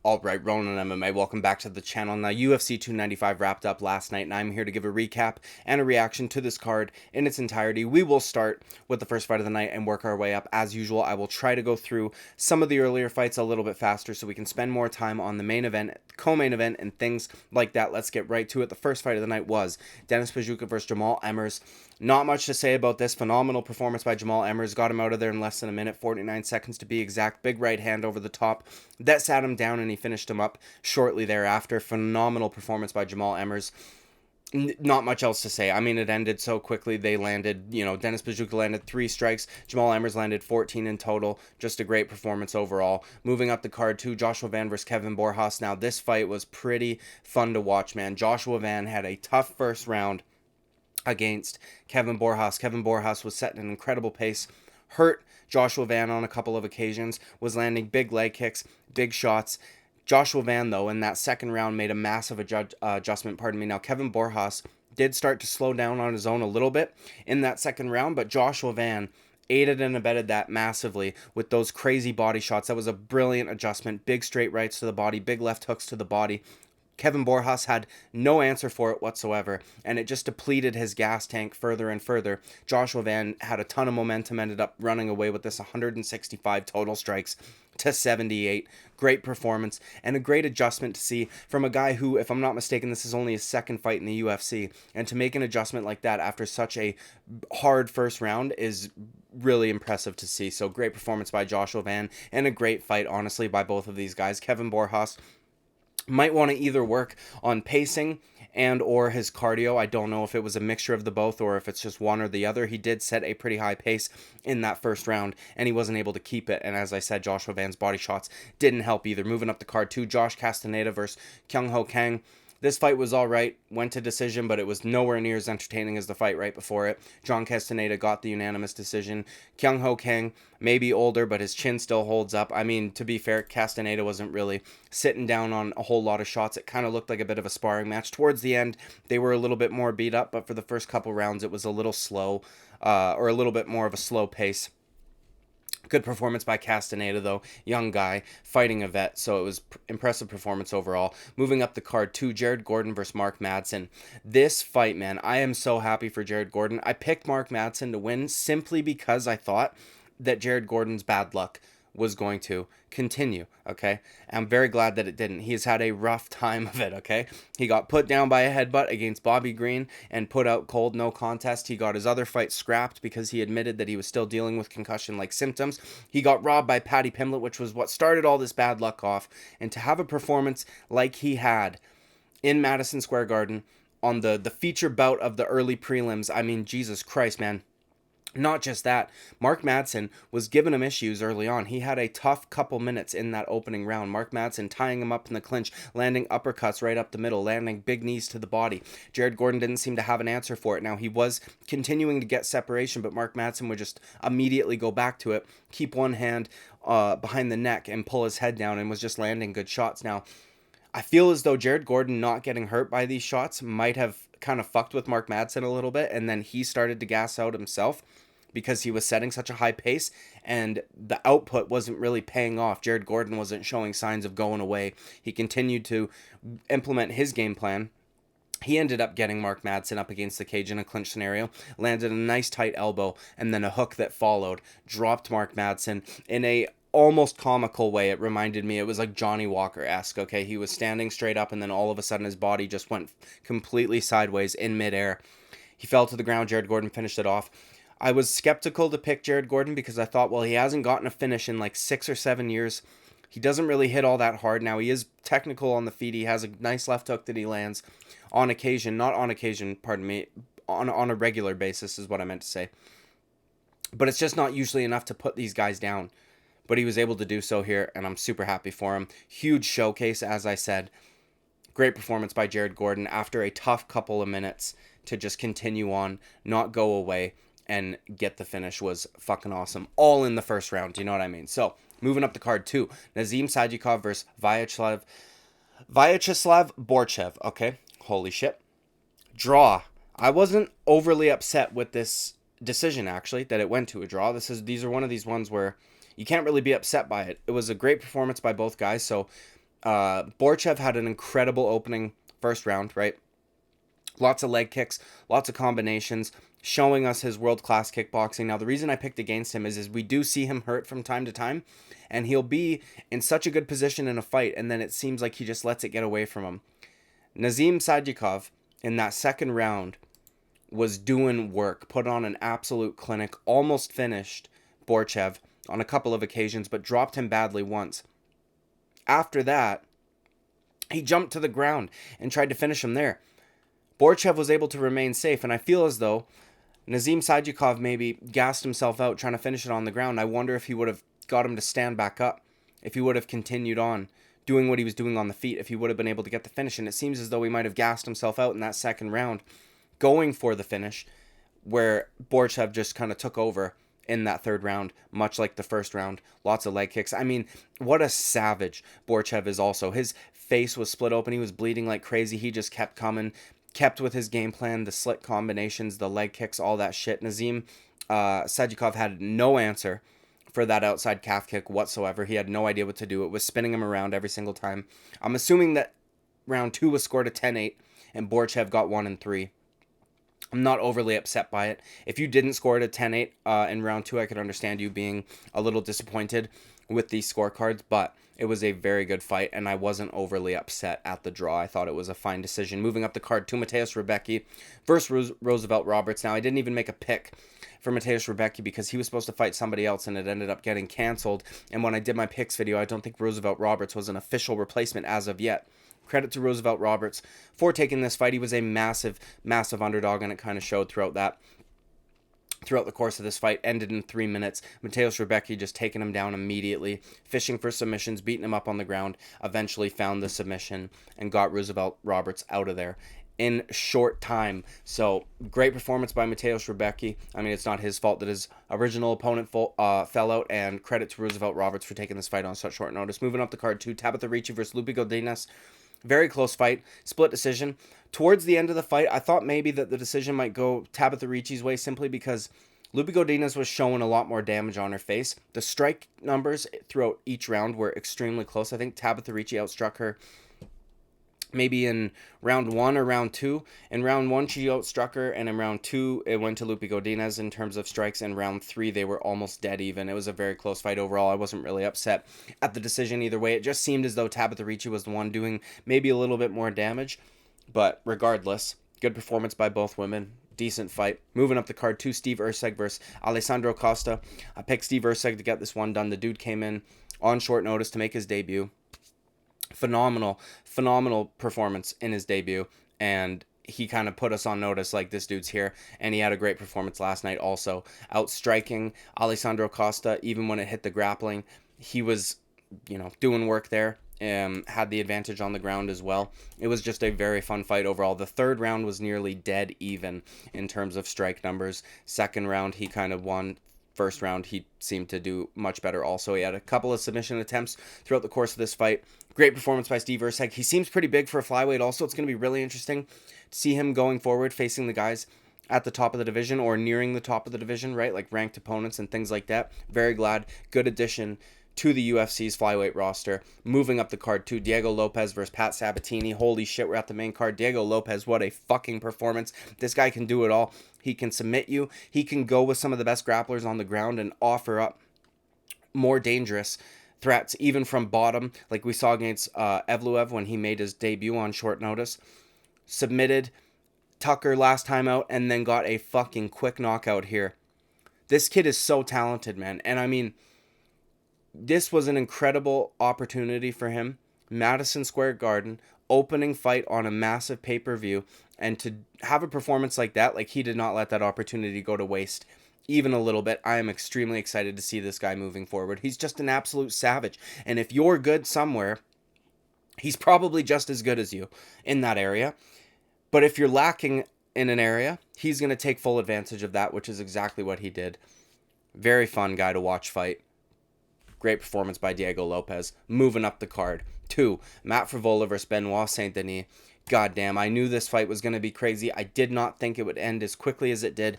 Alright, Ronan MMA, welcome back to the channel. Now, UFC 295 wrapped up last night, and I'm here to give a recap and a reaction to this card in its entirety. We will start with the first fight of the night and work our way up. As usual, I will try to go through some of the earlier fights a little bit faster so we can spend more time on the main event, co-main event, and things like that. Let's get right to it. The first fight of the night was Denis BUZUKJA versus Jamal EMMERS. Not much to say about this. Phenomenal performance by Jamal EMMERS. Got him out of there in less than a minute, 49 seconds to be exact. Big right hand over the top. That sat him down and he finished him up shortly thereafter. Phenomenal performance by Jamal EMMERS. Not much else to say. I mean, it ended so quickly. They landed, Denis BUZUKJA landed 3 strikes. Jamal EMMERS landed 14 in total. Just a great performance overall. Moving up the card to Joshua Van versus Kevin BORJAS. Now, this fight was pretty fun to watch, man. Joshua Van had a tough first round against Kevin BORJAS. Kevin BORJAS was setting an incredible pace. Hurt Joshua Van on a couple of occasions. Was landing big leg kicks, big shots. Joshua Van, though, in that second round made a massive adjustment. Now, Kevin BORJAS did start to slow down on his own a little bit in that second round, but Joshua Van aided and abetted that massively with those crazy body shots. That was a brilliant adjustment. Big straight rights to the body, big left hooks to the body. Kevin BORJAS had no answer for it whatsoever, and it just depleted his gas tank further and further. Joshua Van had a ton of momentum, ended up running away with this 165 total strikes to 78. Great performance, and a great adjustment to see from a guy who, if I'm not mistaken, this is only his second fight in the UFC, and to make an adjustment like that after such a hard first round is really impressive to see. So great performance by Joshua Van, and a great fight, honestly, by both of these guys. Kevin BORJAS might want to either work on pacing and or his cardio. I don't know if it was a mixture of the both or if it's just one or the other. He did set a pretty high pace in that first round, and he wasn't able to keep it. And as I said, Joshua Van's body shots didn't help either. Moving up the card to Josh CASTANEDA versus KHANG. This fight was all right, went to decision, but it was nowhere near as entertaining as the fight right before it. John Castaneda got the unanimous decision. Kang may be older, but his chin still holds up. I mean, to be fair, Castaneda wasn't really sitting down on a whole lot of shots. It kind of looked like a bit of a sparring match. Towards the end, they were a little bit more beat up, but for the first couple rounds, it was a little slow, or a little bit more of a slow pace. Good performance by Castaneda, though. Young guy, fighting a vet, so it was impressive performance overall. Moving up the card to Jared Gordon versus Mark Madsen. This fight, man, I am so happy for Jared Gordon. I picked Mark Madsen to win simply because I thought that Jared Gordon's bad luck was going to continue, okay? I'm very glad that it didn't. He has had a rough time of it, okay? He got put down by a headbutt against Bobby Green and put out cold, no contest. He got his other fight scrapped because he admitted that he was still dealing with concussion-like symptoms. He got robbed by Paddy Pimblett, which was what started all this bad luck off. And to have a performance like he had in Madison Square Garden on the feature bout of the early prelims, I mean, Jesus Christ, man. Not just that, Mark Madsen was giving him issues early on. He had a tough couple minutes in that opening round. Mark Madsen tying him up in the clinch, landing uppercuts right up the middle, landing big knees to the body. Jared Gordon didn't seem to have an answer for it. Now, he was continuing to get separation, but Mark Madsen would just immediately go back to it, keep one hand behind the neck and pull his head down, and was just landing good shots. Now, I feel as though Jared Gordon not getting hurt by these shots might have kind of fucked with Mark Madsen a little bit, and then he started to gas out himself because he was setting such a high pace and the output wasn't really paying off. Jared Gordon wasn't showing signs of going away. He continued to implement his game plan. He ended up getting Mark Madsen up against the cage in a clinch scenario, landed a nice tight elbow, and then a hook that followed, dropped Mark Madsen in a almost comical way. It reminded me, it was like Johnny Walker-esque, okay? He was standing straight up and then all of a sudden his body just went completely sideways in midair. He fell to the ground. Jared Gordon finished it off. I was skeptical to pick Jared Gordon because I thought, well, he hasn't gotten a finish in like 6 or 7 years. He doesn't really hit all that hard. Now, he is technical on the feet. He has a nice left hook that he lands on occasion. Not on occasion, pardon me. On a regular basis is what I meant to say. But it's just not usually enough to put these guys down. But he was able to do so here, and I'm super happy for him. Huge showcase, as I said. Great performance by Jared Gordon after a tough couple of minutes to just continue on, not go away, and get the finish was fucking awesome. All in the first round, do you know what I mean? So, moving up the card too. Nazim SADYKHOV versus Vyacheslav BORSHCHEV, okay? Holy shit. Draw. I wasn't overly upset with this decision, actually, that it went to a draw. These are one of these ones where you can't really be upset by it. It was a great performance by both guys, so BORSHCHEV had an incredible opening first round, right? Lots of leg kicks, lots of combinations, showing us his world-class kickboxing. Now, the reason I picked against him is we do see him hurt from time to time, and he'll be in such a good position in a fight, and then it seems like he just lets it get away from him. Nazim Sadykhov, in that second round, was doing work, put on an absolute clinic, almost finished BORSHCHEV on a couple of occasions, but dropped him badly once. After that, he jumped to the ground and tried to finish him there. BORSHCHEV was able to remain safe, and I feel as though Nazim Sadykhov maybe gassed himself out trying to finish it on the ground. I wonder if he would have got him to stand back up, if he would have continued on doing what he was doing on the feet, if he would have been able to get the finish. And it seems as though he might have gassed himself out in that second round, going for the finish, where BORSHCHEV just kind of took over in that third round, much like the first round. Lots of leg kicks. I mean, what a savage BORSHCHEV is also. His face was split open. He was bleeding like crazy. He just kept coming, kept with his game plan, the slick combinations, the leg kicks, all that shit. Nazim Sadykhov had no answer for that outside calf kick whatsoever. He had no idea what to do. It was spinning him around every single time. I'm assuming that round 2 was scored a 10-8, and BORSHCHEV got 1 and 3. I'm not overly upset by it. If you didn't score it at 10-8 in round 2, I could understand you being a little disappointed with these scorecards, but it was a very good fight, and I wasn't overly upset at the draw. I thought it was a fine decision. Moving up the card to Mateusz Rebecki versus Roosevelt Roberts. Now, I didn't even make a pick for Mateusz Rebecki because he was supposed to fight somebody else, and it ended up getting canceled. And when I did my picks video, I don't think Roosevelt Roberts was an official replacement as of yet. Credit to Roosevelt Roberts for taking this fight. He was a massive, massive underdog, and it kind of showed throughout the course of this fight. Ended in 3 minutes. Mateusz Rebecki just taking him down immediately, fishing for submissions, beating him up on the ground, eventually found the submission and got Roosevelt Roberts out of there in short time. So, great performance by Mateusz Rebecki. I mean, it's not his fault that his original opponent fell out, and credit to Roosevelt Roberts for taking this fight on such short notice. Moving up the card to Tabitha Ricci versus GODINEZ. Very close fight, split decision. Towards the end of the fight, I thought maybe that the decision might go Tabitha Ricci's way simply because GODINEZ was showing a lot more damage on her face. The strike numbers throughout each round were extremely close. I think Tabitha Ricci outstruck her maybe in round 1 or round 2. In round 1, she outstruck her, and in round 2, it went to GODINEZ in terms of strikes. In round 3, they were almost dead even. It was a very close fight overall. I wasn't really upset at the decision either way. It just seemed as though Tabitha Ricci was the one doing maybe a little bit more damage. But regardless, good performance by both women. Decent fight. Moving up the card to Steve ERCEG versus Alessandro Costa. I picked Steve ERCEG to get this one done. The dude came in on short notice to make his debut. Phenomenal performance in his debut, and he kind of put us on notice like this dude's here, and he had a great performance last night also, outstriking Alessandro Costa even when it hit the grappling. He was, doing work there, had the advantage on the ground as well. It was just a very fun fight overall. The third round was nearly dead even in terms of strike numbers. Second round, he kind of won. First round, he seemed to do much better also. He had a couple of submission attempts throughout the course of this fight. Great performance by Steve ERCEG. He seems pretty big for a flyweight also. It's going to be really interesting to see him going forward, facing the guys at the top of the division or nearing the top of the division, right? Like ranked opponents and things like that. Very glad. Good addition to the UFC's flyweight roster. Moving up the card to Diego Lopes versus Pat Sabatini. Holy shit, we're at the main card. Diego Lopes, what a fucking performance. This guy can do it all. He can submit you. He can go with some of the best grapplers on the ground and offer up more dangerous threats, even from bottom, like we saw against Evloev when he made his debut on short notice. Submitted Tucker last time out and then got a fucking quick knockout here. This kid is so talented, man. And I mean, this was an incredible opportunity for him. Madison Square Garden, opening fight on a massive pay-per-view, and to have a performance like that, like he did not let that opportunity go to waste even a little bit. I am extremely excited to see this guy moving forward. He's just an absolute savage. And if you're good somewhere, he's probably just as good as you in that area. But if you're lacking in an area, he's going to take full advantage of that, which is exactly what he did. Very fun guy to watch fight. Great performance by Diego Lopes. Moving up the card. 2, Matt FREVOLA versus Benoit Saint-Denis. God damn, I knew this fight was going to be crazy. I did not think it would end as quickly as it did.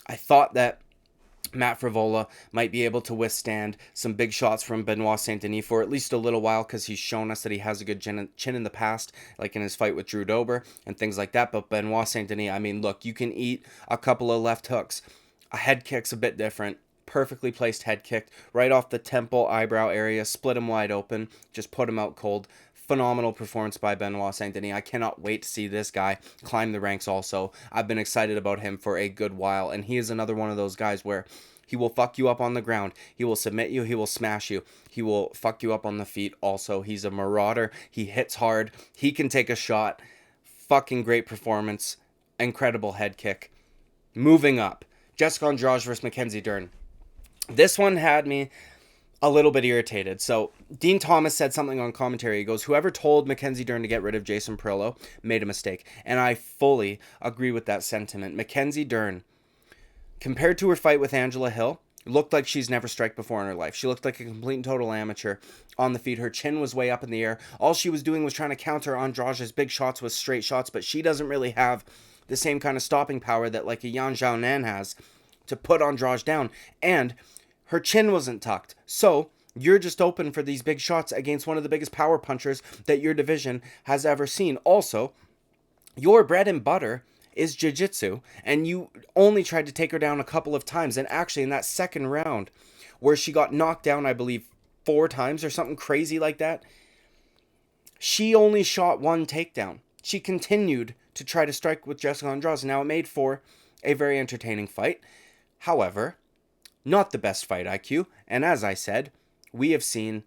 I thought that Matt Frevola might be able to withstand some big shots from Benoit Saint-Denis for at least a little while, because he's shown us that he has a good chin in the past, like in his fight with Drew Dober and things like that. But Benoit Saint-Denis, I mean, look, you can eat a couple of left hooks. A head kick's a bit different. Perfectly placed head kick right off the temple eyebrow area, split him wide open, just put him out cold. Phenomenal performance by Benoit Saint-Denis. I cannot wait to see this guy climb the ranks also. I've been excited about him for a good while, and he is another one of those guys where he will fuck you up on the ground. He will submit you. He will smash you. He will fuck you up on the feet also. He's a marauder. He hits hard. He can take a shot. Fucking great performance. Incredible head kick. Moving up, Jessica Andrade versus Mackenzie Dern. This one had me a little bit irritated. So Dean Thomas said something on commentary. He goes, whoever told Mackenzie Dern to get rid of Jason Perillo made a mistake. And I fully agree with that sentiment. Mackenzie Dern, compared to her fight with Angela Hill, looked like she's never striked before in her life. She looked like a complete and total amateur on the feet. Her chin was way up in the air. All she was doing was trying to counter Andrade's big shots with straight shots, but she doesn't really have the same kind of stopping power that like a Yan Xiaonan has to put Andrade down. And her chin wasn't tucked. So you're just open for these big shots against one of the biggest power punchers that your division has ever seen. Also, your bread and butter is jiu-jitsu, and you only tried to take her down a couple of times. And actually in that second round where she got knocked down, I believe 4 times or something crazy like that, she only shot 1 takedown. She continued to try to strike with Jessica Andrade. Now it made for a very entertaining fight. However, not the best fight IQ, and as I said, we have seen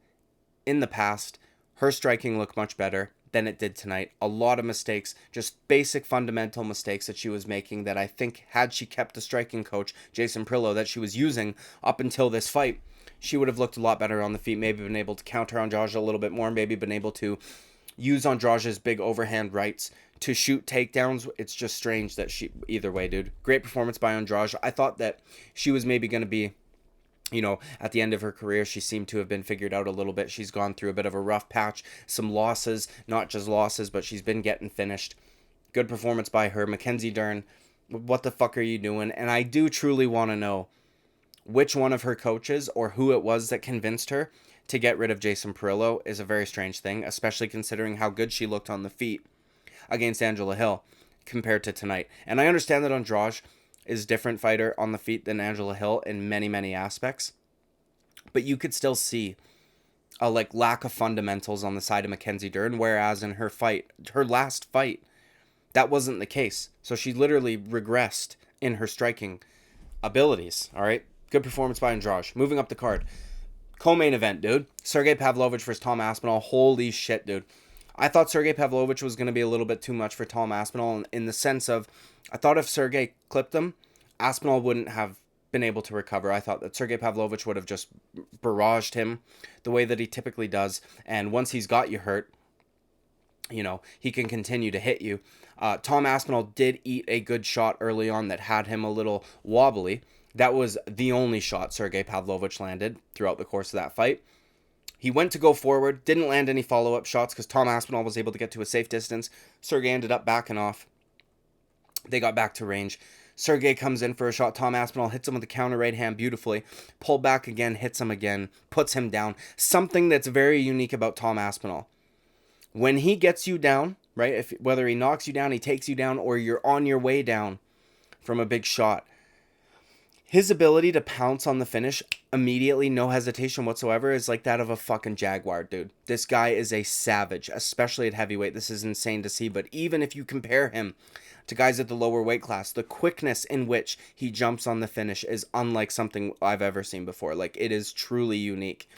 in the past her striking look much better than it did tonight. A lot of mistakes, just basic fundamental mistakes that she was making that I think had she kept the striking coach, Jason Perillo, that she was using up until this fight, she would have looked a lot better on the feet, maybe been able to counter Andrade a little bit more, maybe been able to use Andrade's big overhand rights to shoot takedowns. It's just strange that she, either way, dude. Great performance by Andrade. I thought that she was maybe going to be, you know, at the end of her career, she seemed to have been figured out a little bit. She's gone through a bit of a rough patch, some losses, not just losses, but she's been getting finished. Good performance by her. Mackenzie Dern, what the fuck are you doing? And I do truly want to know which one of her coaches or who it was that convinced her to get rid of Jason Perillo. Is a very strange thing, especially considering how good she looked on the feet against Angela Hill compared to tonight. And I understand that Andrade is a different fighter on the feet than Angela Hill in many, many aspects. But you could still see a lack of fundamentals on the side of Mackenzie Dern, whereas in her fight, her last fight, that wasn't the case. So she literally regressed in her striking abilities. All right, good performance by Andrade. Moving up the card, co-main event, dude. Sergey Pavlovich versus Tom Aspinall. Holy shit, dude. I thought Sergey Pavlovich was going to be a little bit too much for Tom Aspinall in the sense of, I thought if Sergey clipped him, Aspinall wouldn't have been able to recover. I thought that Sergey Pavlovich would have just barraged him the way that he typically does. And once he's got you hurt, you know, he can continue to hit you. Tom Aspinall did eat a good shot early on that had him a little wobbly. That was the only shot Sergey Pavlovich landed throughout the course of that fight. He went to go forward, didn't land any follow-up shots because Tom Aspinall was able to get to a safe distance. Sergey ended up backing off. They got back to range. Sergey comes in for a shot. Tom Aspinall hits him with the counter right hand beautifully. Pulled back again, hits him again, puts him down. Something that's very unique about Tom Aspinall. When he gets you down, right, whether he knocks you down, he takes you down, or you're on your way down from a big shot, his ability to pounce on the finish immediately, no hesitation whatsoever, is like that of a fucking jaguar, dude. This guy is a savage, especially at heavyweight. This is insane to see, but even if you compare him to guys at the lower weight class, the quickness in which he jumps on the finish is unlike something I've ever seen before. Like, it is truly unique,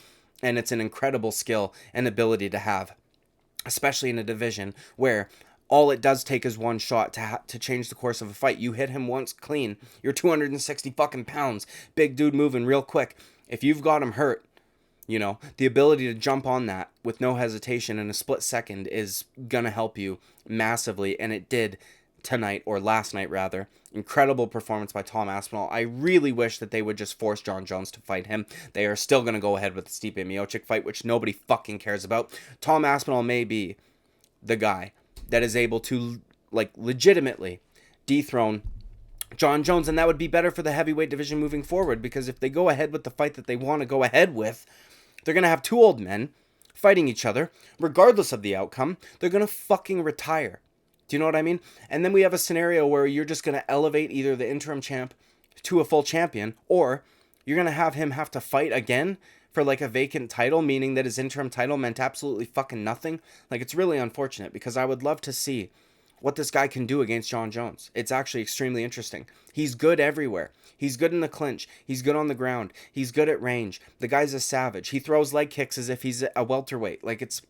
and it's an incredible skill and ability to have, especially in a division where all it does take is one shot to change the course of a fight. You hit him once clean, you're 260 fucking pounds, big dude moving real quick. If you've got him hurt, you know, the ability to jump on that with no hesitation in a split second is gonna help you massively, and it did tonight, or last night rather. Incredible performance by Tom Aspinall. I really wish that they would just force John Jones to fight him. They are still going to go ahead with the Stipe Miocic fight, which nobody fucking cares about. Tom Aspinall may be the guy that is able to, like, legitimately dethrone Jon Jones, and that would be better for the heavyweight division moving forward, because if they go ahead with the fight that they want to go ahead with, they're going to have two old men fighting each other. Regardless of the outcome, they're going to fucking retire. Do you know what I mean? And then we have a scenario where you're just going to elevate either the interim champ to a full champion, or you're going to have him have to fight again for like a vacant title, meaning that his interim title meant absolutely fucking nothing. Like, it's really unfortunate, because I would love to see what this guy can do against Jon Jones. It's actually extremely interesting. He's good everywhere. He's good in the clinch. He's good on the ground. He's good at range. The guy's a savage. He throws leg kicks as if he's a welterweight. Like, it's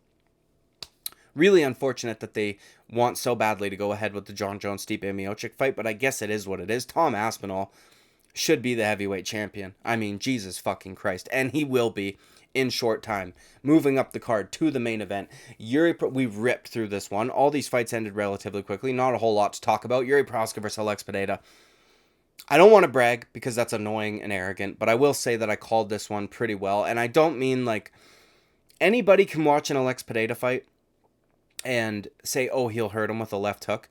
really unfortunate that they want so badly to go ahead with the Jon Jones-Stipe Miocic fight, but I guess it is what it is. Tom Aspinall should be the heavyweight champion. I mean, Jesus fucking Christ. And he will be in short time. Moving up the card to the main event. We ripped through this one. All these fights ended relatively quickly. Not a whole lot to talk about. Yuri Prochazka versus Alex Pineda. I don't want to brag because that's annoying and arrogant, but I will say that I called this one pretty well. And I don't mean like anybody can watch an Alex Pineda fight and say, oh, he'll hurt him with a left hook.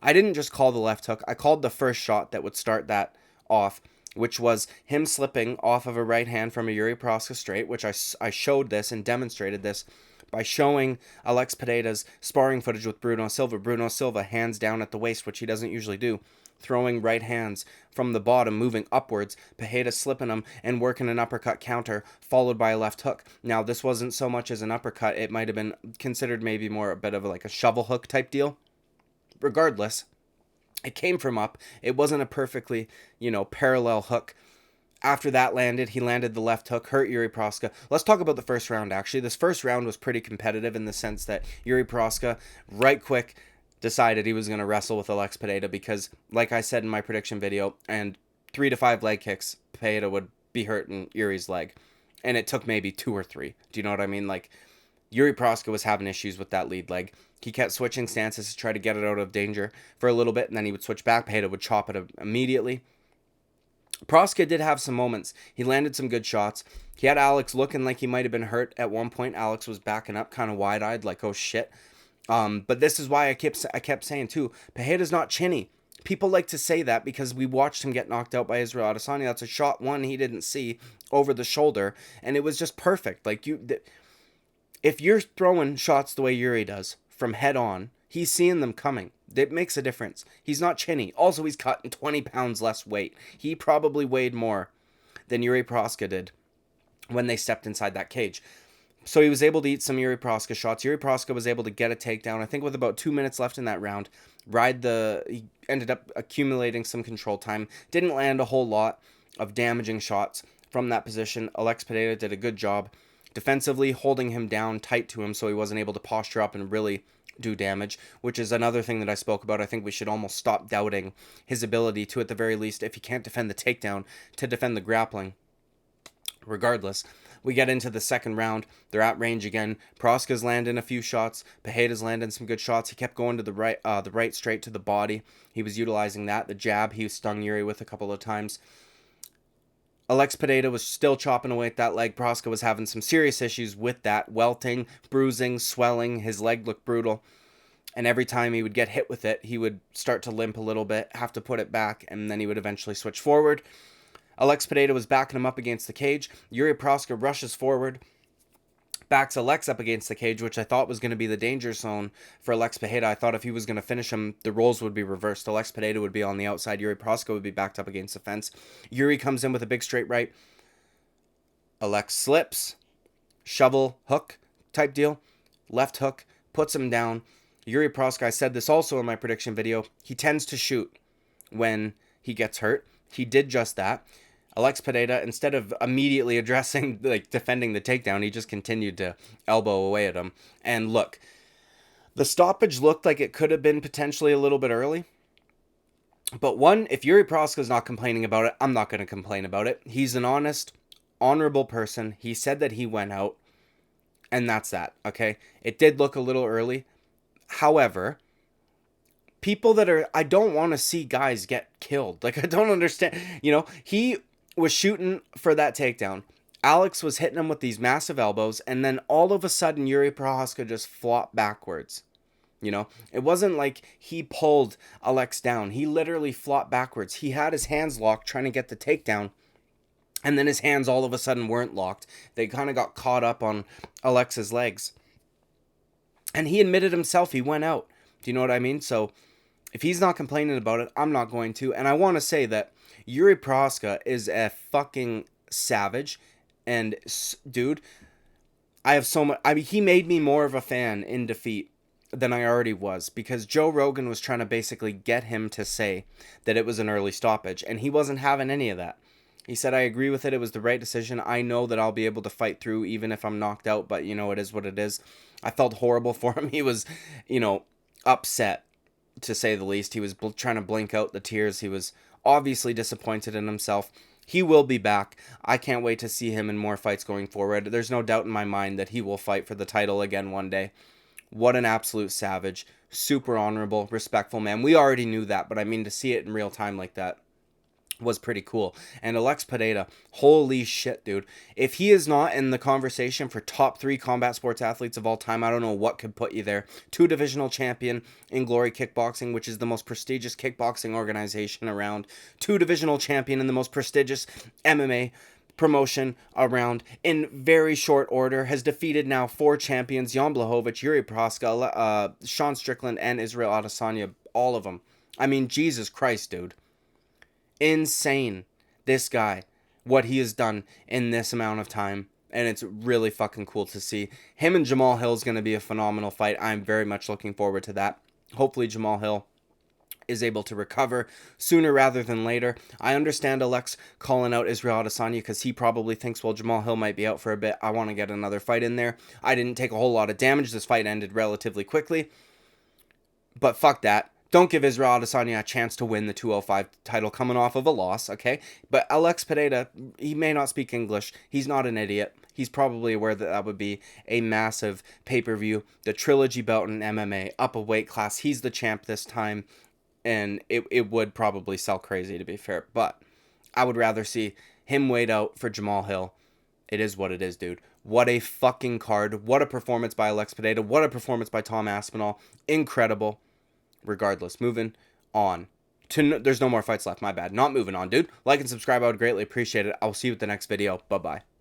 I didn't just call the left hook. I called the first shot that would start that off, which was him slipping off of a right hand from a Yuri Prochazka straight, which I showed this and demonstrated this by showing Alex Pineda's sparring footage with Bruno Silva. Bruno Silva hands down at the waist, which he doesn't usually do, throwing right hands from the bottom, moving upwards, Pineda slipping him and working an uppercut counter, followed by a left hook. Now, this wasn't so much as an uppercut. It might have been considered maybe more a bit of like a shovel hook type deal. Regardless, it came from up. It wasn't a perfectly, parallel hook. After that landed, he landed the left hook, hurt Yuri Prochazka. Let's talk about the first round, actually. This first round was pretty competitive in the sense that Yuri Prochazka, right quick, decided he was going to wrestle with Alex Pineda because, like I said in my prediction video, and 3 to 5 leg kicks, Pineda would be hurting Yuri's leg. And it took maybe 2 or 3. Do you know what I mean? Like, Yuri Prochazka was having issues with that lead leg. He kept switching stances to try to get it out of danger for a little bit, and then he would switch back. Pineda would chop it immediately. Prochazka did have some moments. He landed some good shots. He had Alex looking like he might have been hurt at one point. Alex was backing up kind of wide-eyed, like, oh shit. But this is why I kept saying too, Pineda's not chinny. People like to say that because we watched him get knocked out by Israel Adesanya. That's a shot one he didn't see over the shoulder, and it was just perfect. Like, if you're throwing shots the way Yuri does, from head on, he's seeing them coming. It makes a difference. He's not chinny. Also, he's cutting 20 pounds less weight. He probably weighed more than Yuri Prochazka did when they stepped inside that cage. So he was able to eat some Yuri Prochazka shots. Yuri Prochazka was able to get a takedown, I think with about 2 minutes left in that round. He ended up accumulating some control time. Didn't land a whole lot of damaging shots from that position. Alex Pineda did a good job defensively, holding him down tight to him so he wasn't able to posture up and really do damage, which is another thing that I spoke about. I think we should almost stop doubting his ability to, at the very least, if he can't defend the takedown, to defend the grappling. Regardless, we get into the second round. They're at range again. Prochazka's landing a few shots. Pineda's landing some good shots. He kept going to the right straight to the body. He was utilizing that. The jab he stung Yuri with a couple of times. Alex Pineda was still chopping away at that leg. Prochazka was having some serious issues with that. Welting, bruising, swelling. His leg looked brutal. And every time he would get hit with it, he would start to limp a little bit, have to put it back, and then he would eventually switch forward. Alex Pineda was backing him up against the cage. Yuri Prochazka rushes forward, backs Alex up against the cage, which I thought was going to be the danger zone for Alex Pineda. I thought if he was going to finish him, the roles would be reversed. Alex Pineda would be on the outside. Yuri Prochazka would be backed up against the fence. Yuri comes in with a big straight right. Alex slips. Shovel hook type deal. Left hook. Puts him down. Yuri Prochazka, I said this also in my prediction video, he tends to shoot when he gets hurt. He did just that. Alex Pineda, instead of immediately addressing, defending the takedown, he just continued to elbow away at him. And look, the stoppage looked like it could have been potentially a little bit early. But one, if Yuri Prochazka is not complaining about it, I'm not going to complain about it. He's an honest, honorable person. He said that he went out, and that's that, okay? It did look a little early. However, people I don't want to see guys get killed. Like, I don't understand. He was shooting for that takedown. Alex was hitting him with these massive elbows, and then all of a sudden, Yuri Prochazka just flopped backwards. You know, it wasn't like he pulled Alex down. He literally flopped backwards. He had his hands locked trying to get the takedown. And then his hands all of a sudden weren't locked. They kind of got caught up on Alex's legs. And he admitted himself he went out. Do you know what I mean? So if he's not complaining about it, I'm not going to. And I want to say that Yuri Prochazka is a fucking savage. And dude, I have so much. I mean, he made me more of a fan in defeat than I already was, because Joe Rogan was trying to basically get him to say that it was an early stoppage, and he wasn't having any of that. He said, I agree with it. It was the right decision. I know that I'll be able to fight through even if I'm knocked out, but, you know, it is what it is. I felt horrible for him. He was, you know, upset, to say the least. He was trying to blink out the tears. He was obviously disappointed in himself. He will be back. I can't wait to see him in more fights going forward. There's no doubt in my mind that he will fight for the title again one day. What an absolute savage. Super honorable, respectful man. We already knew that, but I mean, to see it in real time like that was pretty cool. And Alex Pereira, holy shit, dude. If he is not in the conversation for top 3 combat sports athletes of all time, I don't know what could put you there. 2 divisional champion in Glory Kickboxing, which is the most prestigious kickboxing organization around. 2 divisional champion in the most prestigious MMA promotion around in very short order, has defeated now 4 champions: Jan Blachowicz, Yuri Prochazka, Sean Strickland, and Israel Adesanya. All of them. I mean, Jesus Christ, dude. Insane. This guy, what he has done in this amount of time, and it's really fucking cool to see. Him and Jamal Hill is going to be a phenomenal fight. I'm very much looking forward to that. Hopefully Jamal Hill is able to recover sooner rather than later. I understand Alex calling out Israel Adesanya because he probably thinks, well, Jamal Hill might be out for a bit. I want to get another fight in there. I didn't take a whole lot of damage. This fight ended relatively quickly. But fuck that. Don't give Israel Adesanya a chance to win the 205 title coming off of a loss, okay? But Alex Pereira, he may not speak English. He's not an idiot. He's probably aware that that would be a massive pay-per-view. The trilogy belt in MMA, up a weight class. He's the champ this time. And it would probably sell crazy, to be fair. But I would rather see him wait out for Jamal Hill. It is what it is, dude. What a fucking card. What a performance by Alex Pereira. What a performance by Tom Aspinall. Incredible. Regardless, moving on. There's no more fights left. My bad. Not moving on, dude. Like and subscribe. I would greatly appreciate it. I'll see you with the next video. Bye-bye.